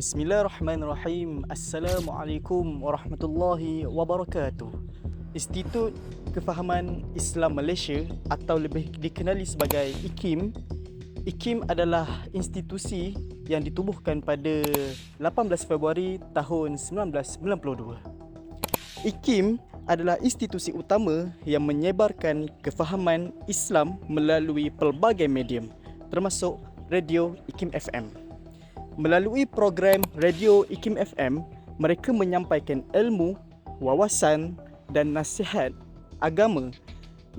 Bismillahirrahmanirrahim. Assalamualaikum warahmatullahi wabarakatuh. Institut Kefahaman Islam Malaysia atau lebih dikenali sebagai IKIM. IKIM adalah institusi yang ditubuhkan pada 18 Februari tahun 1992. IKIM adalah institusi utama yang menyebarkan kefahaman Islam melalui pelbagai medium, termasuk radio IKIM FM. Melalui program radio IKIM FM, mereka menyampaikan ilmu, wawasan dan nasihat agama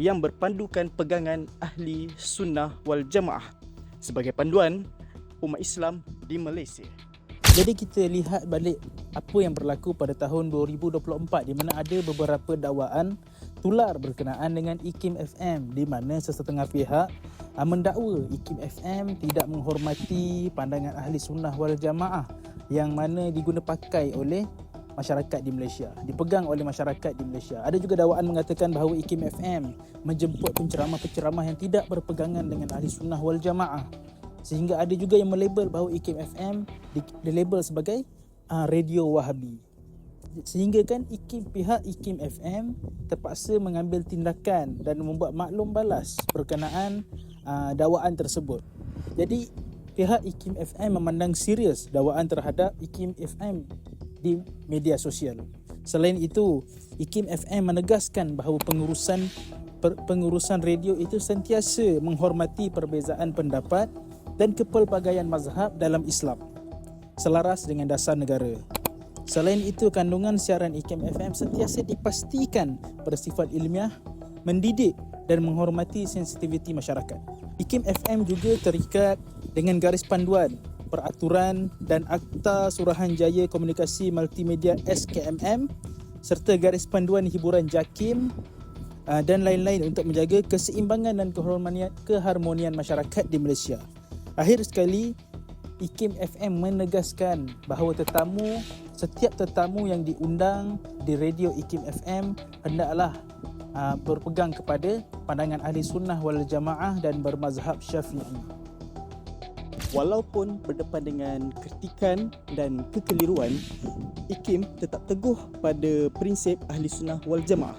yang berpandukan pegangan ahli sunnah wal jamaah sebagai panduan umat Islam di Malaysia. Jadi kita lihat balik apa yang berlaku pada tahun 2024 di mana ada beberapa dakwaan tular berkenaan dengan IKIM FM di mana sesetengah pihak mendakwa IKIM FM tidak menghormati pandangan ahli sunnah wal jamaah yang mana diguna pakai oleh masyarakat di Malaysia, dipegang oleh masyarakat di Malaysia. Ada juga dakwaan mengatakan bahawa IKIM FM menjemput penceramah-penceramah yang tidak berpegangan dengan ahli sunnah wal jamaah. Sehingga ada juga yang melabel bahawa IKIM FM dilabel sebagai radio Wahabi. Sehingga kan pihak IKIM FM terpaksa mengambil tindakan dan membuat maklum balas berkenaan dakwaan tersebut. Jadi pihak IKIM FM memandang serius dakwaan terhadap IKIM FM di media sosial. Selain itu, IKIM FM menegaskan bahawa pengurusan radio itu sentiasa menghormati perbezaan pendapat dan kepelbagaian mazhab dalam Islam selaras dengan dasar negara. Selain itu, kandungan siaran IKIM FM sentiasa dipastikan bersifat ilmiah, mendidik dan menghormati sensitiviti masyarakat. IKIM FM juga terikat dengan garis panduan, peraturan dan Akta Suruhanjaya Komunikasi Multimedia SKMM serta garis panduan hiburan JAKIM dan lain-lain untuk menjaga keseimbangan dan keharmonian masyarakat di Malaysia. Akhir sekali, IKIM FM menegaskan bahawa setiap tetamu yang diundang di radio IKIM FM hendaklah berpegang kepada pandangan ahli sunnah wal jamaah dan bermazhab Syafi'i. Walaupun berdepan dengan kritikan dan kekeliruan, IKIM tetap teguh pada prinsip ahli sunnah wal jamaah.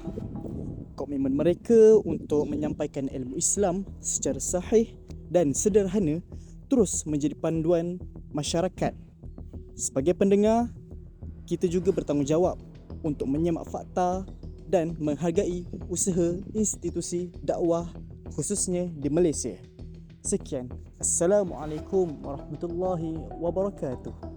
Komitmen mereka untuk menyampaikan ilmu Islam secara sahih dan sederhana terus menjadi panduan masyarakat. Sebagai pendengar, kita juga bertanggungjawab untuk menyemak fakta dan menghargai usaha institusi dakwah khususnya di Malaysia. Sekian. Assalamualaikum warahmatullahi wabarakatuh.